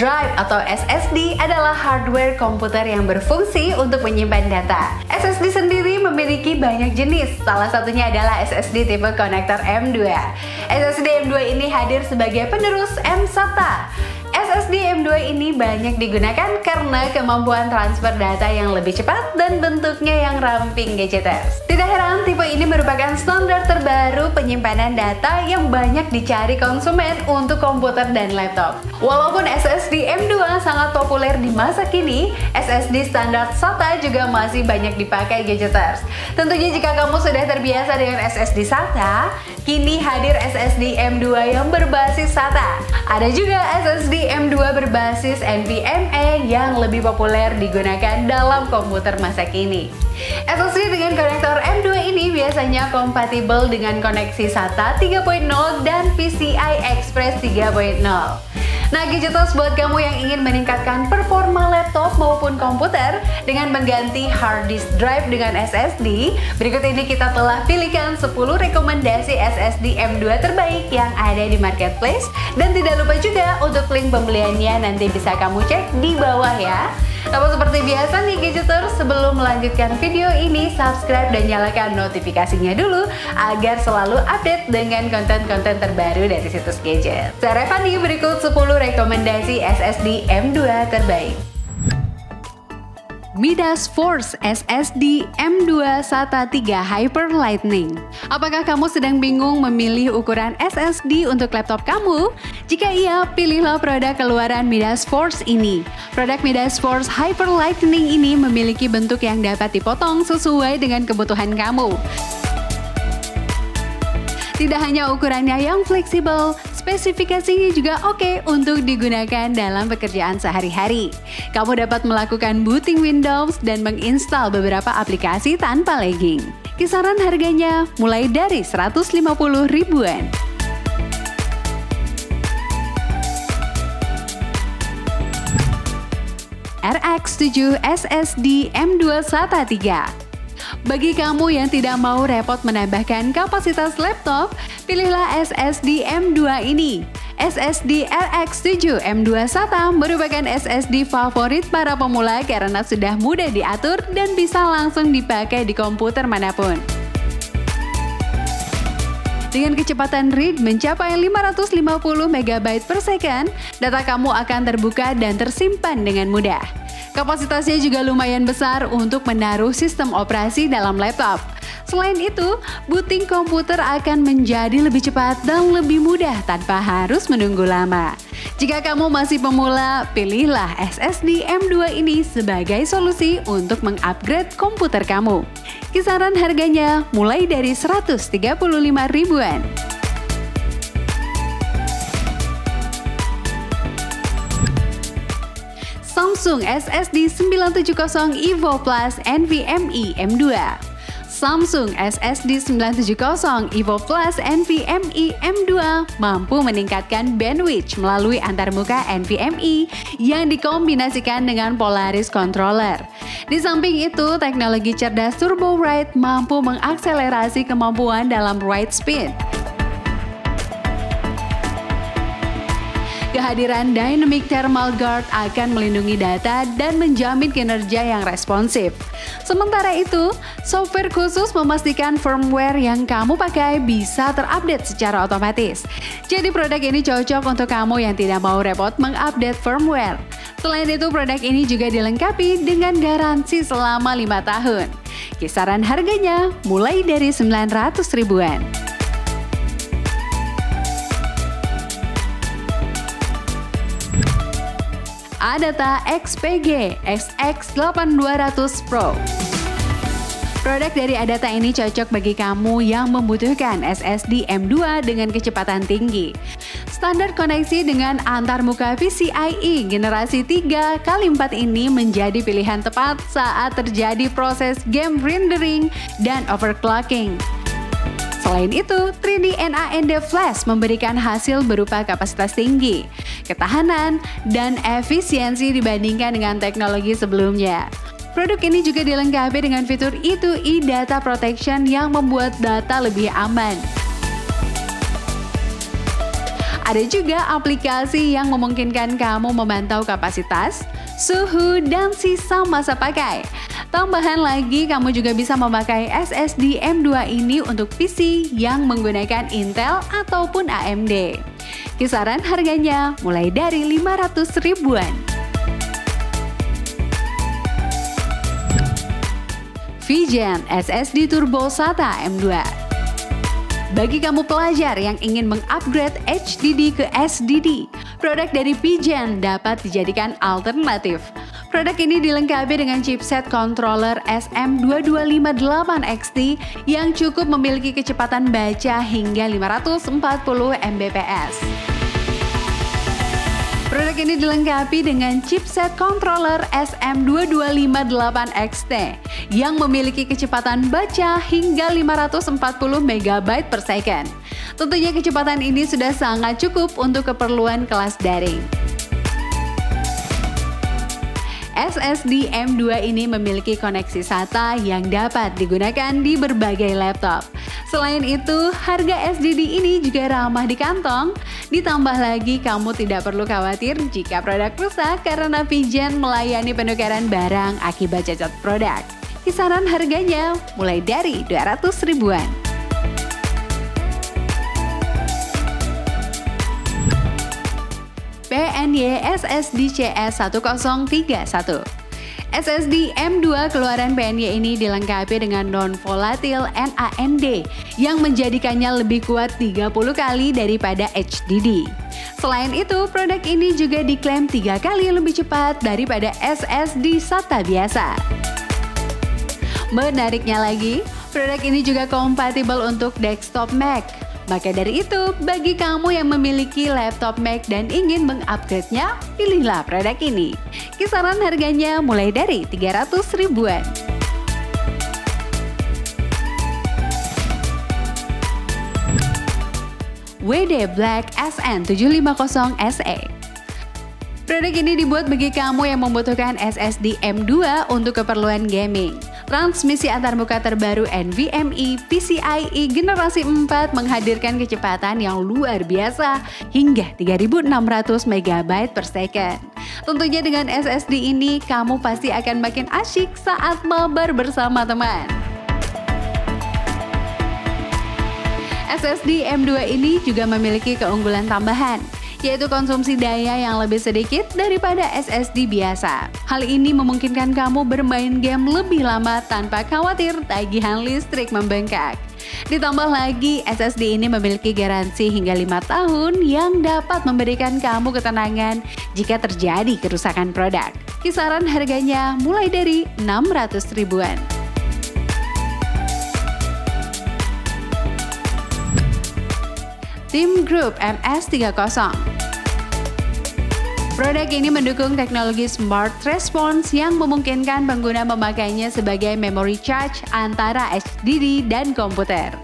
drive atau SSD adalah hardware komputer yang berfungsi untuk menyimpan data. SSD sendiri memiliki banyak jenis, salah satunya adalah SSD tipe konektor M2. SSD M2 ini hadir sebagai penerus M-SATA. SSD M2 ini banyak digunakan karena kemampuan transfer data yang lebih cepat dan bentuknya yang ramping gadgeters. Tidak heran tipe ini merupakan standar terbaru penyimpanan data yang banyak dicari konsumen untuk komputer dan laptop. Walaupun SSD M2 sangat populer di masa kini, SSD standar SATA juga masih banyak dipakai gadgeters. Tentunya jika kamu sudah terbiasa dengan SSD SATA, kini hadir SSD M2 yang berbasis SATA. Ada juga SSD M2 berbasis NVMe yang lebih populer digunakan dalam komputer masa kini. SSD dengan konektor M2 ini biasanya kompatibel dengan koneksi SATA 3.0 dan PCI Express 3.0. Nah, gadgeters, buat kamu yang ingin meningkatkan performa laptop maupun komputer dengan mengganti hard disk drive dengan SSD, berikut ini kita telah pilihkan 10 rekomendasi SSD M2 terbaik yang ada di marketplace. Dan tidak lupa juga untuk link pembeliannya nanti bisa kamu cek di bawah ya. Namun seperti biasa nih gadgeters, sebelum melanjutkan video ini, subscribe dan nyalakan notifikasinya dulu agar selalu update dengan konten-konten terbaru dari situs gadget. Saya Revani, berikut 10 rekomendasi SSD M2 terbaik. Midas Force SSD M2 SATA 3 Hyper Lightning. Apakah kamu sedang bingung memilih ukuran SSD untuk laptop kamu? Jika iya, pilihlah produk keluaran Midas Force ini. Produk Midas Force Hyper Lightning ini memiliki bentuk yang dapat dipotong sesuai dengan kebutuhan kamu. Tidak hanya ukurannya yang fleksibel, spesifikasinya juga oke untuk digunakan dalam pekerjaan sehari-hari. Kamu dapat melakukan booting Windows dan menginstal beberapa aplikasi tanpa lagging. Kisaran harganya mulai dari 150 ribuan. RX7 SSD M2 SATA 3. Bagi kamu yang tidak mau repot menambahkan kapasitas laptop, pilihlah SSD M2 ini. SSD RX7 M2 SATA merupakan SSD favorit para pemula karena sudah mudah diatur dan bisa langsung dipakai di komputer manapun. Dengan kecepatan read mencapai 550 MB per second, data kamu akan terbuka dan tersimpan dengan mudah. Kapasitasnya juga lumayan besar untuk menaruh sistem operasi dalam laptop. Selain itu, booting komputer akan menjadi lebih cepat dan lebih mudah tanpa harus menunggu lama. Jika kamu masih pemula, pilihlah SSD M2 ini sebagai solusi untuk mengupgrade komputer kamu. Kisaran harganya mulai dari 135 ribuan. Samsung SSD 970 EVO Plus NVMe M2. Samsung SSD 970 EVO Plus NVMe M2 mampu meningkatkan bandwidth melalui antarmuka NVMe yang dikombinasikan dengan Polaris controller. Di samping itu, teknologi cerdas Turbo Write mampu mengakselerasi kemampuan dalam write speed. Kehadiran Dynamic Thermal Guard akan melindungi data dan menjamin kinerja yang responsif. Sementara itu, software khusus memastikan firmware yang kamu pakai bisa terupdate secara otomatis. Jadi produk ini cocok untuk kamu yang tidak mau repot mengupdate firmware. Selain itu, produk ini juga dilengkapi dengan garansi selama 5 tahun. Kisaran harganya mulai dari 900 ribuan. Adata XPG SX8200 Pro. Produk dari Adata ini cocok bagi kamu yang membutuhkan SSD M2 dengan kecepatan tinggi. Standar koneksi dengan antarmuka PCIe generasi 3x4 ini menjadi pilihan tepat saat terjadi proses game rendering dan overclocking. Selain itu, 3D NAND Flash memberikan hasil berupa kapasitas tinggi, ketahanan, dan efisiensi dibandingkan dengan teknologi sebelumnya. Produk ini juga dilengkapi dengan fitur E2E Data Protection yang membuat data lebih aman. Ada juga aplikasi yang memungkinkan kamu memantau kapasitas, suhu, dan sisa masa pakai. Tambahan lagi, kamu juga bisa memakai SSD M2 ini untuk PC yang menggunakan Intel ataupun AMD. Kisaran harganya mulai dari 500 ribuan. VGen SSD Turbo SATA M2. Bagi kamu pelajar yang ingin mengupgrade HDD ke SDD, produk dari VGen dapat dijadikan alternatif. Produk ini dilengkapi dengan chipset controller SM2258XT yang cukup memiliki kecepatan baca hingga 540 Mbps. Produk ini dilengkapi dengan chipset controller SM2258XT yang memiliki kecepatan baca hingga 540 MB per second. Tentunya kecepatan ini sudah sangat cukup untuk keperluan kelas daring. SSD M2 ini memiliki koneksi SATA yang dapat digunakan di berbagai laptop. Selain itu, harga SSD ini juga ramah di kantong. Ditambah lagi, kamu tidak perlu khawatir jika produk rusak karena VGen melayani penukaran barang akibat cacat produk. Kisaran harganya mulai dari 200 ribuan. PNY SSD CS1031. SSD M2 keluaran PNY ini dilengkapi dengan non-volatile NAND yang menjadikannya lebih kuat 30 kali daripada HDD. Selain itu, produk ini juga diklaim 3 kali lebih cepat daripada SSD SATA biasa. Menariknya lagi, produk ini juga kompatibel untuk desktop Mac. Maka dari itu, bagi kamu yang memiliki laptop Mac dan ingin mengupgrade-nya, pilihlah produk ini. Kisaran harganya mulai dari 300 ribuan. WD Black SN750SE. Produk ini dibuat bagi kamu yang membutuhkan SSD M2 untuk keperluan gaming. Transmisi antarmuka terbaru NVMe PCIe generasi 4 menghadirkan kecepatan yang luar biasa hingga 3600 MB per second. Tentunya dengan SSD ini, kamu pasti akan makin asyik saat mabar bersama teman. SSD M2 ini juga memiliki keunggulan tambahan, yaitu konsumsi daya yang lebih sedikit daripada SSD biasa. Hal ini memungkinkan kamu bermain game lebih lama tanpa khawatir tagihan listrik membengkak. Ditambah lagi, SSD ini memiliki garansi hingga 5 tahun yang dapat memberikan kamu ketenangan jika terjadi kerusakan produk. Kisaran harganya mulai dari 600 ribuan. Tim Group MS30. Produk ini mendukung teknologi Smart Response yang memungkinkan pengguna memakainya sebagai memory charge antara HDD dan komputer.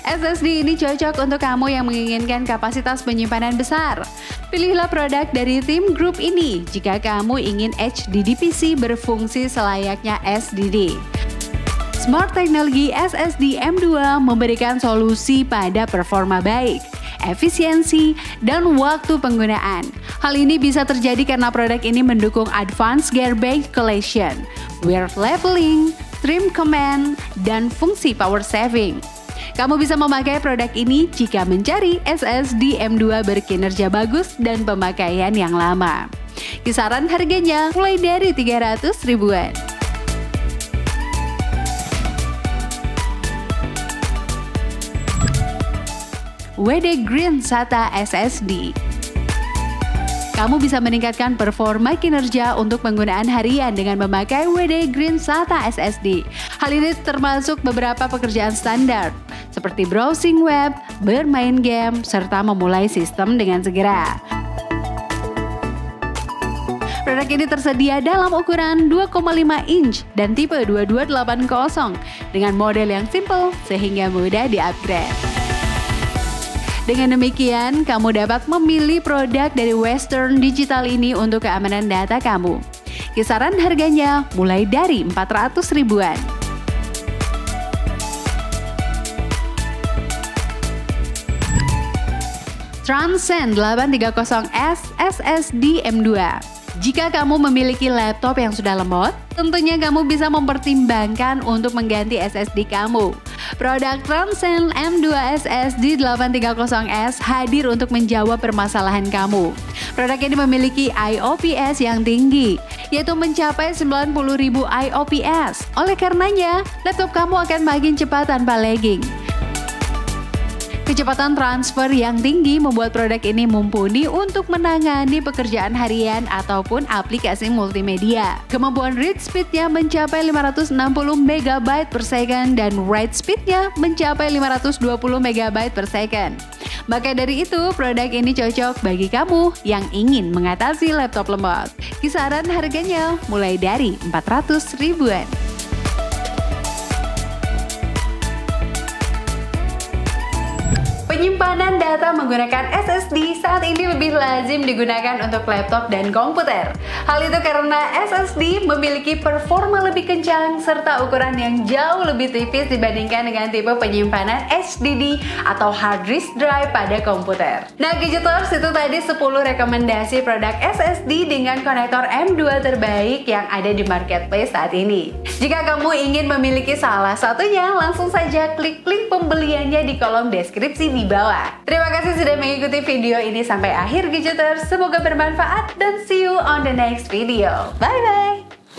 SSD ini cocok untuk kamu yang menginginkan kapasitas penyimpanan besar. Pilihlah produk dari Tim Group ini jika kamu ingin HDD PC berfungsi selayaknya SSD. Smart Technology SSD M2 memberikan solusi pada performa baik, efisiensi, dan waktu penggunaan. Hal ini bisa terjadi karena produk ini mendukung Advanced Gear-Based Collection, Wear Leveling, Trim Command, dan fungsi Power Saving. Kamu bisa memakai produk ini jika mencari SSD M2 berkinerja bagus dan pemakaian yang lama. Kisaran harganya mulai dari 300 ribuan. WD Green SATA SSD. Kamu bisa meningkatkan performa kinerja untuk penggunaan harian dengan memakai WD Green SATA SSD. Hal ini termasuk beberapa pekerjaan standar, seperti browsing web, bermain game, serta memulai sistem dengan segera. Produk ini tersedia dalam ukuran 2,5 inch dan tipe 2280 dengan model yang simple sehingga mudah di-upgrade. Dengan demikian, kamu dapat memilih produk dari Western Digital ini untuk keamanan data kamu. Kisaran harganya mulai dari 400 ribuan. Transcend 830S SSD M2. Jika kamu memiliki laptop yang sudah lemot, tentunya kamu bisa mempertimbangkan untuk mengganti SSD kamu. Produk Transcend M2 SSD 830S hadir untuk menjawab permasalahan kamu. Produk ini memiliki IOPS yang tinggi, yaitu mencapai 90.000 IOPS. Oleh karenanya, laptop kamu akan makin cepat tanpa lagging. Kecepatan transfer yang tinggi membuat produk ini mumpuni untuk menangani pekerjaan harian ataupun aplikasi multimedia. Kemampuan read speed-nya mencapai 560 MB per second dan write speed-nya mencapai 520 MB per second. Maka dari itu, produk ini cocok bagi kamu yang ingin mengatasi laptop lemot. Kisaran harganya mulai dari 400 ribuan. Penyimpanan data menggunakan SSD saat ini lebih lazim digunakan untuk laptop dan komputer. Hal itu karena SSD memiliki performa lebih kencang serta ukuran yang jauh lebih tipis dibandingkan dengan tipe penyimpanan HDD atau hard disk drive pada komputer. Nah, Gadgeters, itu tadi 10 rekomendasi produk SSD dengan konektor M2 terbaik yang ada di marketplace saat ini. Jika kamu ingin memiliki salah satunya, langsung saja klik link pembeliannya di kolom deskripsi di bawah. Terima kasih sudah mengikuti video ini sampai akhir, Gadgeters. Semoga bermanfaat dan see you on the next video. Bye bye.